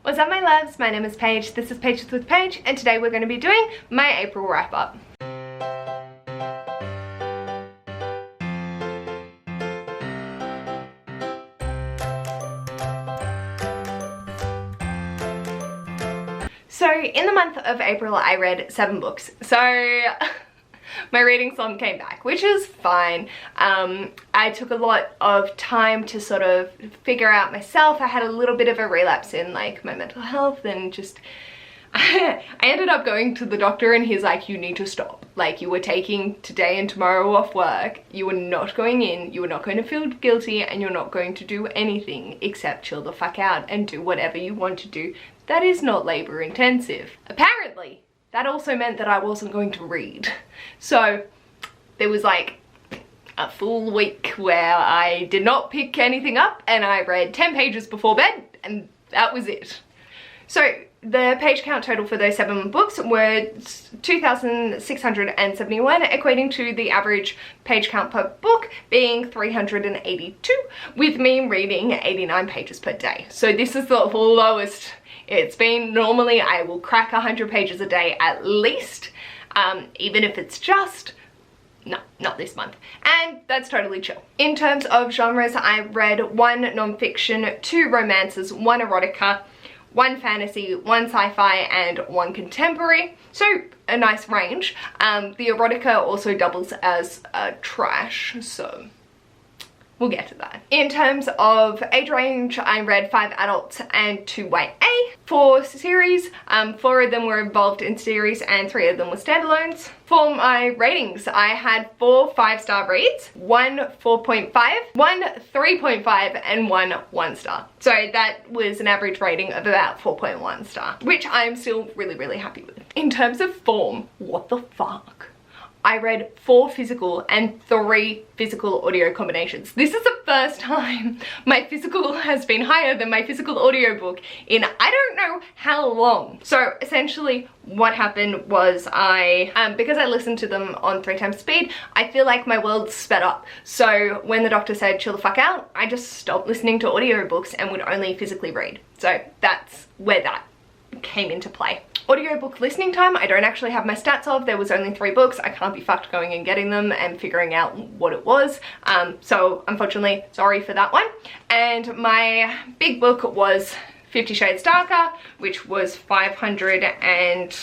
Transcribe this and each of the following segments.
What's up my loves, my name is Paige, this is Pages with Paige, and today we're going to be doing my April wrap up. So in the month of April I read 7 books, so my reading slump came back, which is fine. I took a lot of time to sort of figure out myself. I had a little bit of a relapse in like my mental health and just I ended up going to the doctor and he's like, you need to stop. Like, you were taking today and tomorrow off work, you were not going in, you were not going to feel guilty, and you're not going to do anything except chill the fuck out and do whatever you want to do. That is not labor intensive. Apparently, that also meant that I wasn't going to read. So there was like a full week where I did not pick anything up and I read 10 pages before bed and that was it. So the page count total for those 7 books were 2,671, equating to the average page count per book being 382, with me reading 89 pages per day. So this is the lowest it's been. Normally I will crack 100 pages a day at least, even if it's just, no, not this month. And that's totally chill. In terms of genres, I read 1 non-fiction, 2 romances, 1 erotica, 1 fantasy, 1 sci-fi, and 1 contemporary. So a nice range. The erotica also doubles as trash, so we'll get to that. In terms of age range, I read 5 adults and 2 YA. 4 series, 4 of them were involved in series and 3 of them were standalones. For my ratings, I had 4 5-star reads, 1 4.5, 1 3.5, and 1 1-star. So that was an average rating of about 4.1 star, which I'm still really happy with. In terms of form, what the fuck? I read 4 physical and 3 physical audio combinations. This is the first time my physical has been higher than my physical audiobook in I don't know how long. So essentially what happened was because I listened to them on 3 times speed, I feel like my world sped up. So when the doctor said chill the fuck out, I just stopped listening to audiobooks and would only physically read. So that's where that came into play. Audiobook listening time, I don't actually have my stats of. There was only 3 books. I can't be fucked going and getting them and figuring out what it was. So unfortunately, sorry for that one. And my big book was 50 Shades Darker, which was 500 and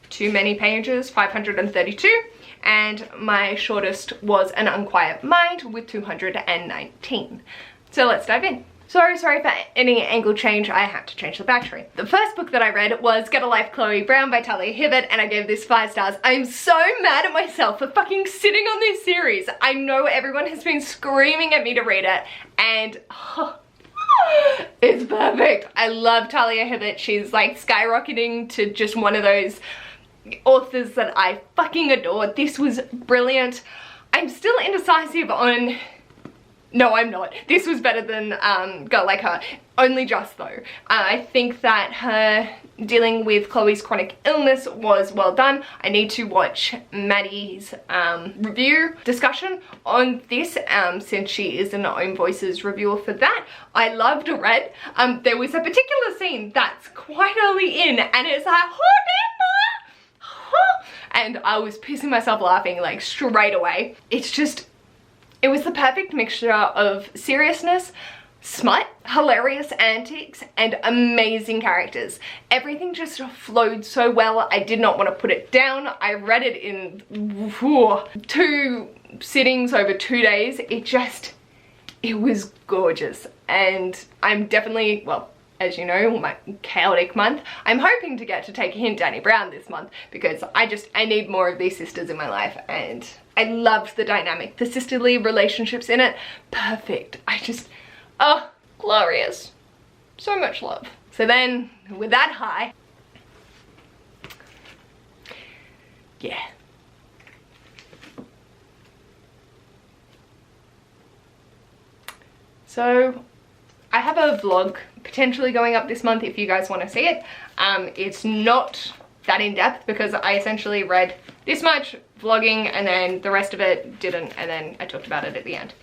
too many pages, 532. And my shortest was An Unquiet Mind with 219. So let's dive in. Sorry for any angle change, I had to change the battery. The first book that I read was Get a Life Chloe Brown by Talia Hibbert, and I gave this 5 stars. I'm so mad at myself for fucking sitting on this series. I know everyone has been screaming at me to read it, and it's perfect. I love Talia Hibbert. She's like skyrocketing to just one of those authors that I fucking adore. This was brilliant. I'm still indecisive on... No, I'm not. This was better than Girl Like Her. Only just though. I think that her dealing with Chloe's chronic illness was well done. I need to watch Maddie's review discussion on this since she is an Own Voices reviewer for that. I loved Red. There was a particular scene that's quite early in and it's like, and I was pissing myself laughing like straight away. It's just... it was the perfect mixture of seriousness, smut, hilarious antics, and amazing characters. Everything just flowed so well. I did not want to put it down. I read it in 2 sittings over 2 days. It was gorgeous. And I'm definitely, well, as you know, my chaotic month, I'm hoping to get to take a hint Danny Brown this month because I need more of these sisters in my life, and I loved the dynamic, the sisterly relationships in it, perfect. Oh, glorious. So much love. So then, with that high, yeah. So, I have a vlog potentially going up this month if you guys want to see it. It's not that in-depth because I essentially read this much vlogging and then the rest of it didn't, and then I talked about it at the end.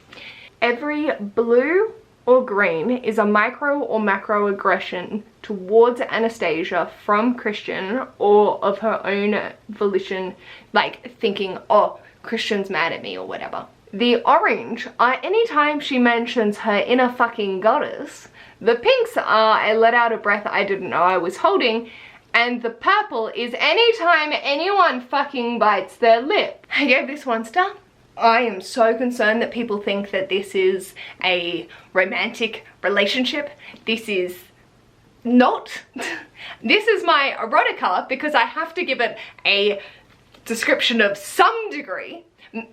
Every blue or green is a micro or macro aggression towards Anastasia from Christian or of her own volition, like thinking, oh, Christian's mad at me or whatever. The orange are anytime she mentions her inner fucking goddess. The pinks are I let out a breath I didn't know I was holding. And the purple is anytime anyone fucking bites their lip. I gave this 1 star. I am so concerned that people think that this is a romantic relationship. This is not. This is my erotica because I have to give it a description of some degree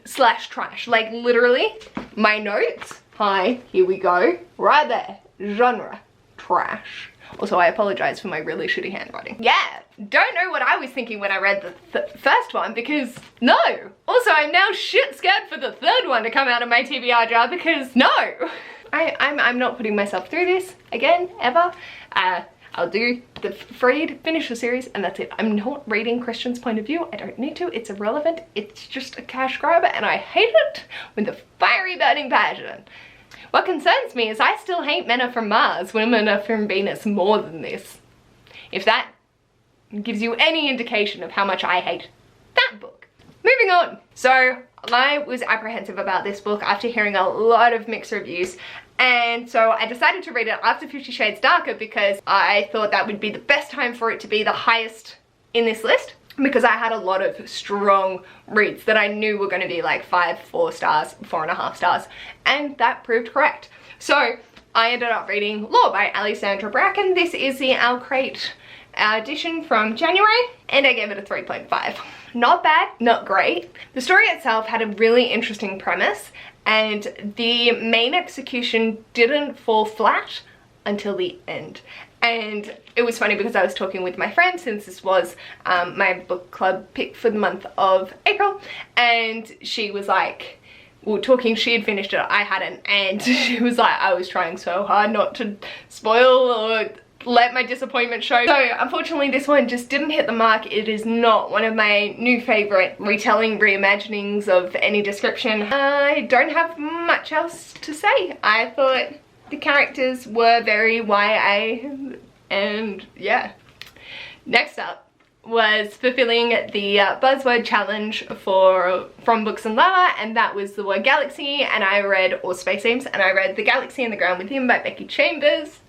slash trash. Like literally my notes. Hi, here we go. Right there. Genre. Trash. Also, I apologize for my really shitty handwriting. Yeah, don't know what I was thinking when I read the first one because no. Also, I'm now shit scared for the third one to come out of my TBR jar because no. I'm not putting myself through this again, ever. I'll do the Freed, finish the series, and that's it. I'm not reading Christian's point of view. I don't need to. It's irrelevant. It's just a cash grab, and I hate it with a fiery burning passion. What concerns me is I still hate men are from Mars, women are from Venus more than this. If that gives you any indication of how much I hate that book. Moving on. So I was apprehensive about this book after hearing a lot of mixed reviews, and so I decided to read it after 50 Shades Darker because I thought that would be the best time for it to be the highest in this list, because I had a lot of strong reads that I knew were going to be like 5, 4 stars, 4.5 stars, and that proved correct. So I ended up reading Law by Alexandra Bracken. This is the Al Crate edition from January, and I gave it a 3.5. Not bad, not great. The story itself had a really interesting premise, and the main execution didn't fall flat until the end. And it was funny because I was talking with my friend, since this was my book club pick for the month of April, and she was like, we were talking, she had finished it, I hadn't, and she was like, I was trying so hard not to spoil or let my disappointment show. So unfortunately this one just didn't hit the mark. It is not one of my new favorite retelling reimaginings of any description. I don't have much else to say. I thought the characters were very YA, and yeah. Next up was fulfilling the buzzword challenge from Books and Lava, and that was the word galaxy, and I read, or space themes, and I read The Galaxy and the Ground Within by Becky Chambers.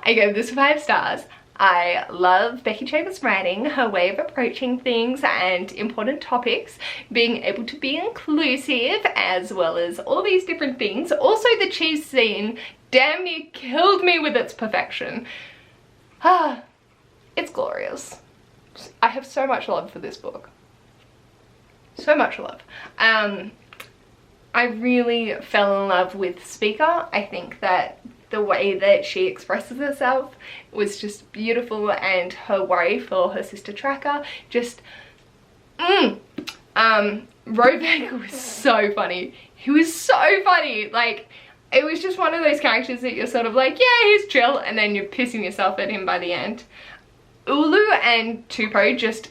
I gave this 5 stars. I love Becky Chambers' writing, her way of approaching things and important topics, being able to be inclusive as well as all these different things. Also the cheese scene damn near killed me with its perfection. It's glorious. I have so much love for this book. So much love. I really fell in love with Speaker. I think that the way that she expresses herself was just beautiful, and her worry for her sister Tracker, just Robaker was so funny. He was so funny. Like, it was just one of those characters that you're sort of like, yeah, he's chill, and then you're pissing yourself at him by the end. Ulu and Tupou, just,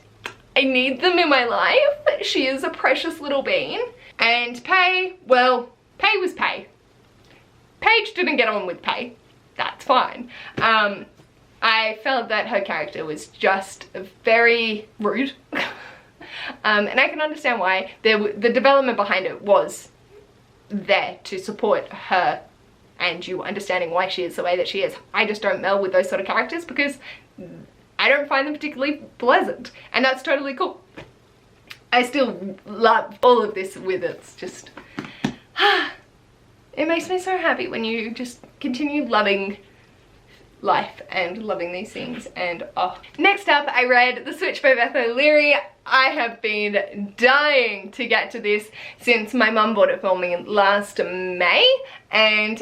I need them in my life. She is a precious little bean. And Pei, well, Pei was Pei. Paige didn't get on with Pei. That's fine. I felt that her character was just very rude. And I can understand why. The development behind it was there to support her and you understanding why she is the way that she is. I just don't meld with those sort of characters because I don't find them particularly pleasant. And that's totally cool. I still love all of this with it. It's just... it makes me so happy when you just continue loving life and loving these things, and oh. Next up, I read The Switch by Beth O'Leary. I have been dying to get to this since my mum bought it for me last May, and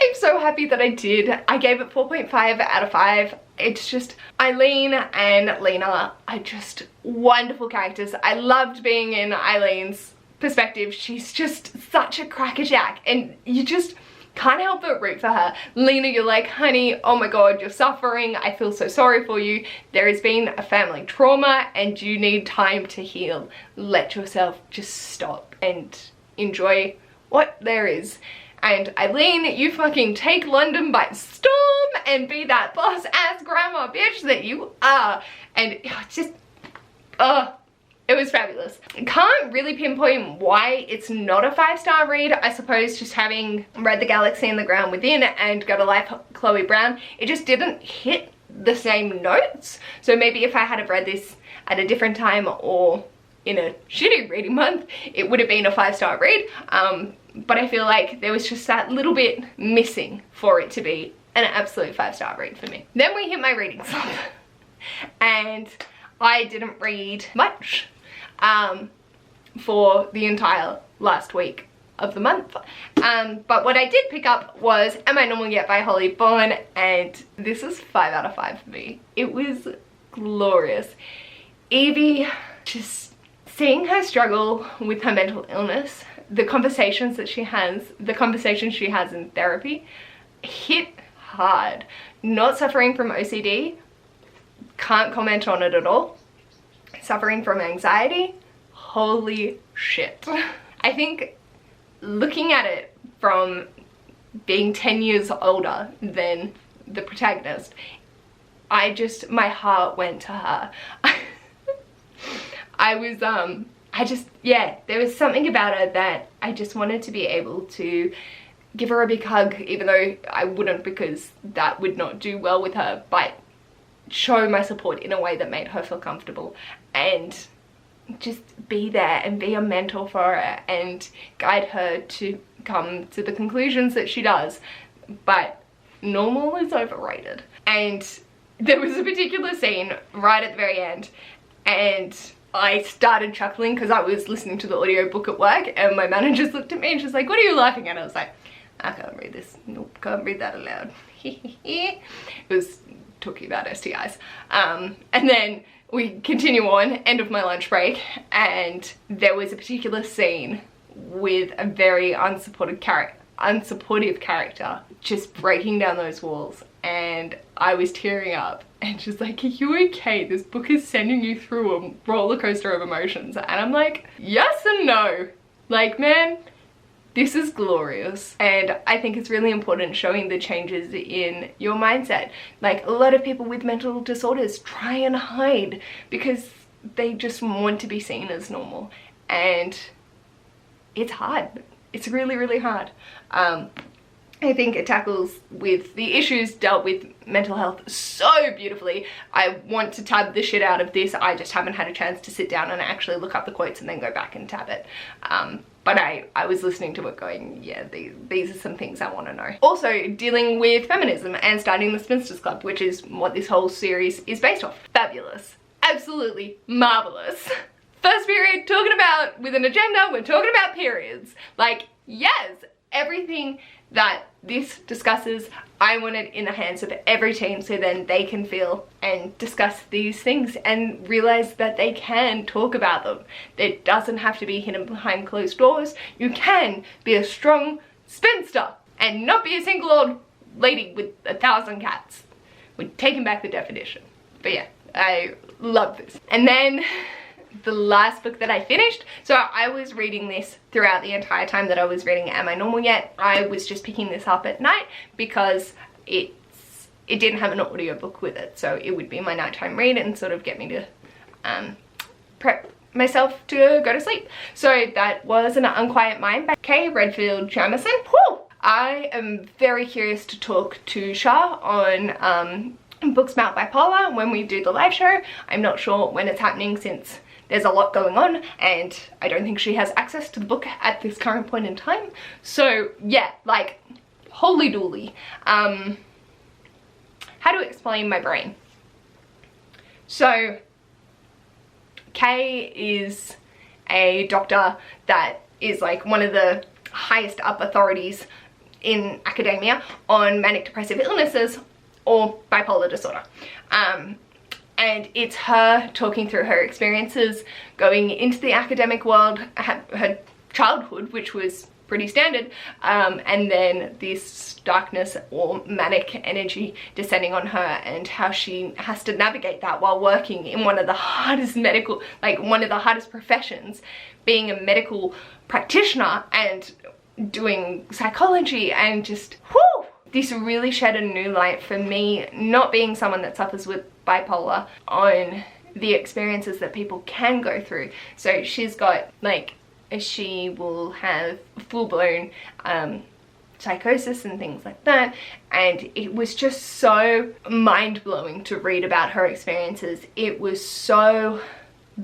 I'm so happy that I did. I gave it 4.5 out of 5. It's just, Eileen and Lena are just wonderful characters. I loved being in Eileen's perspective. She's just such a crackerjack, and you just can't help but root for her. Lena, you're like, honey, oh my god, you're suffering. I feel so sorry for you. There has been a family trauma and you need time to heal. Let yourself just stop and enjoy what there is. And Eileen, you fucking take London by storm and be that boss ass grandma bitch that you are. And it's just, it was fabulous. I can't really pinpoint why it's not a 5-star read. I suppose just having read The Galaxy and the Ground Within and Go to Life Chloe Brown, it just didn't hit the same notes. So maybe if I had read this at a different time or in a shitty reading month, it would have been a 5-star read. But I feel like there was just that little bit missing for it to be an absolute 5-star read for me. Then we hit my reading slump and I didn't read much for the entire last week of the month. But what I did pick up was Am I Normal Yet by Holly Bourne, and this is 5 out of 5 for me. It was glorious. Evie, just seeing her struggle with her mental illness, the conversations that she has, the conversations she has in therapy, hit hard. Not suffering from OCD, can't comment on it at all. Suffering from anxiety, holy shit. I think looking at it from being 10 years older than the protagonist, my heart went to her. There was something about her that I just wanted to be able to give her a big hug, even though I wouldn't, because that would not do well with her, but show my support in a way that made her feel comfortable and just be there and be a mentor for her and guide her to come to the conclusions that she does. But normal is overrated. And there was a particular scene right at the very end and I started chuckling because I was listening to the audiobook at work and my manager just looked at me and she's like, what are you laughing at? I was like, I can't read this. Nope, can't read that aloud. It was talking about STIs. And then we continue on, end of my lunch break, and there was a particular scene with a very unsupportive character just breaking down those walls, and I was tearing up and she's like, are you okay? This book is sending you through a roller coaster of emotions. And I'm like, yes and no. Like, man, this is glorious. And I think it's really important showing the changes in your mindset. Like, a lot of people with mental disorders try and hide because they just want to be seen as normal. And it's hard. It's really, really hard. I think it tackles with the issues dealt with mental health so beautifully. I want to tab the shit out of this. I just haven't had a chance to sit down and actually look up the quotes and then go back and tab it. But I was listening to it going, yeah, these are some things I want to know. Also, dealing with feminism and starting the Spinsters Club, which is what this whole series is based off. Fabulous. Absolutely marvelous. First period, talking about with an agenda, we're talking about periods. Like, yes, everything that this discusses, I want it in the hands of every teen so then they can feel and discuss these things and realize that they can talk about them. It doesn't have to be hidden behind closed doors. You can be a strong spinster and not be a single old lady with 1,000 cats. We're taking back the definition. But yeah, I love this. And then the last book that I finished, so I was reading this throughout the entire time that I was reading Am I Normal Yet? I was just picking this up at night because it didn't have an audiobook with it, so it would be my nighttime read and sort of get me to prep myself to go to sleep. So that was An Unquiet Mind by Kay Redfield Jamison. Whew! I am very curious to talk to Shah on Booksmart Bipolar when we do the live show. I'm not sure when it's happening since there's a lot going on and I don't think she has access to the book at this current point in time. So yeah, like, holy dooly. How to explain my brain? So Kay is a doctor that is like one of the highest up authorities in academia on manic depressive illnesses or bipolar disorder. And it's her talking through her experiences going into the academic world, her childhood, which was pretty standard, and then this darkness or manic energy descending on her, and how she has to navigate that while working in one of the hardest medical, like one of the hardest professions, being a medical practitioner and doing psychology, and just whoo! This really shed a new light for me, not being someone that suffers with bipolar, on the experiences that people can go through. So she's got like, she will have full-blown psychosis and things like that, and it was just so mind-blowing to read about her experiences. It was so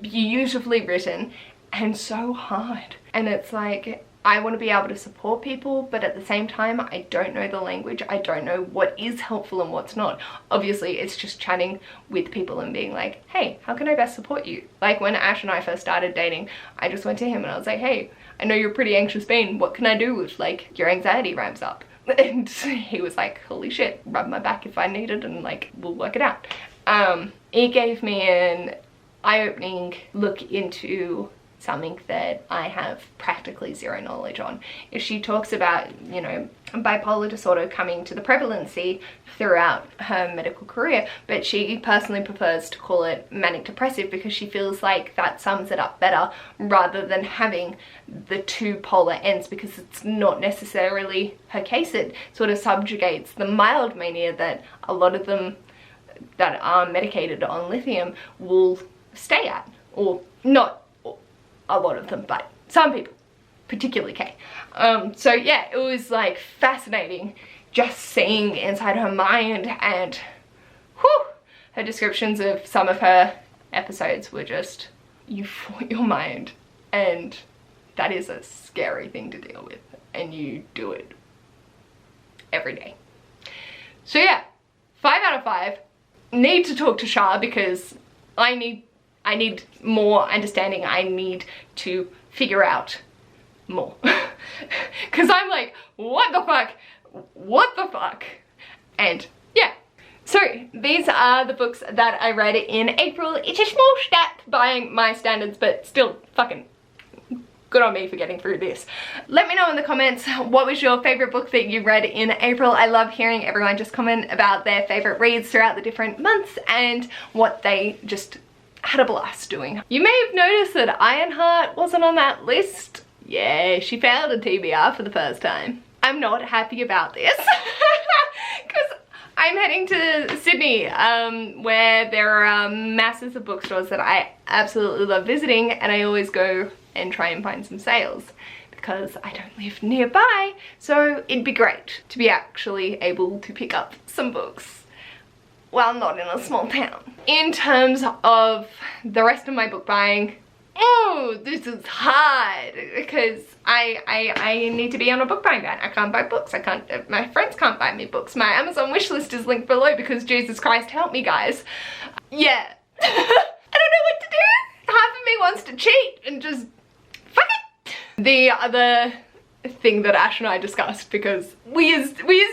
beautifully written and so hard, and it's like, I want to be able to support people, but at the same time, I don't know the language. I don't know what is helpful and what's not. Obviously, it's just chatting with people and being like, hey, how can I best support you? Like when Ash and I first started dating, I just went to him and I was like, hey, I know you're a pretty anxious being. What can I do if like your anxiety ramps up? And he was like, holy shit, rub my back if I need it, and like, we'll work it out. It gave me an eye-opening look into something that I have practically zero knowledge on. If she talks about, you know, bipolar disorder coming to the prevalency throughout her medical career, but she personally prefers to call it manic depressive because she feels like that sums it up better, rather than having the two polar ends, because it's not necessarily her case. It sort of subjugates the mild mania that a lot of them that are medicated on lithium will stay at, or not a lot of them, but some people, particularly Kay. So yeah, it was like fascinating just seeing inside her mind, and whew, her descriptions of some of her episodes were just, you fought your mind, and that is a scary thing to deal with, and you do it every day. So yeah, 5 out of 5. Need to talk to Shah because I need more understanding. I need to figure out more. Because I'm like, what the fuck? What the fuck? And yeah. So these are the books that I read in April. It's a small stat by my standards, but still fucking good on me for getting through this. Let me know in the comments, what was your favorite book that you read in April? I love hearing everyone just comment about their favorite reads throughout the different months and what they just had a blast doing. You may have noticed that Ironheart wasn't on that list. Yeah, she failed a TBR for the first time. I'm not happy about this because I'm heading to Sydney, where there are masses of bookstores that I absolutely love visiting, and I always go and try and find some sales because I don't live nearby. So it'd be great to be actually able to pick up some books while not in a small town. In terms of the rest of my book buying, oh, this is hard because I need to be on a book buying ban. I can't buy books. I can't, my friends can't buy me books. My Amazon wishlist is linked below because Jesus Christ help me, guys. Yeah. I don't know what to do. Half of me wants to cheat and just fuck it. The other thing that Ash and I discussed, because we is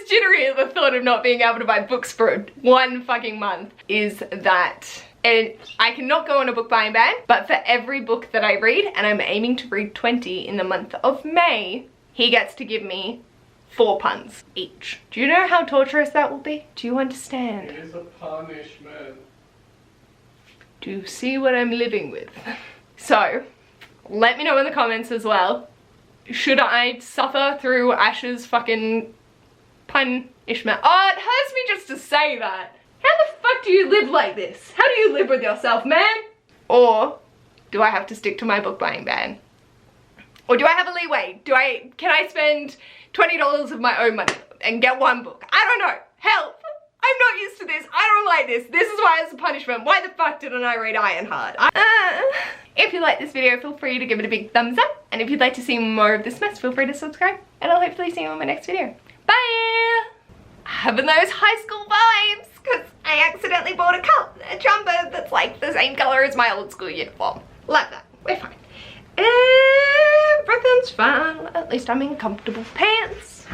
jittery at the thought of not being able to buy books for 1 fucking month, is that I cannot go on a book buying ban, but for every book that I read, and I'm aiming to read 20 in the month of May, he gets to give me 4 puns each. Do you know how torturous that will be? Do you understand? It is a punishment. Do you see what I'm living with? So, let me know in the comments as well. Should I suffer through Ash's fucking punishment? Oh, it hurts me just to say that. How the fuck do you live like this? How do you live with yourself, man? Or do I have to stick to my book buying ban? Or do I have a leeway? Can I spend $20 of my own money and get 1 book? I don't know. Help! I'm not used to this. I don't like this. This is why it's a punishment. Why the fuck didn't I read Ironheart? If you like this video, feel free to give it a big thumbs up. And if you'd like to see more of this mess, feel free to subscribe. And I'll hopefully see you in my next video. Bye! Having those high school vibes, because I accidentally bought a jumper that's like the same color as my old school uniform. Like that. We're fine. Everything's fine. At least I'm in comfortable pants.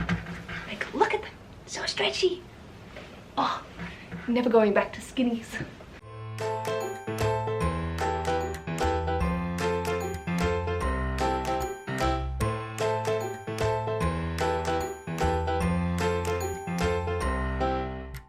Like, look at them. So stretchy. Oh, never going back to skinnies.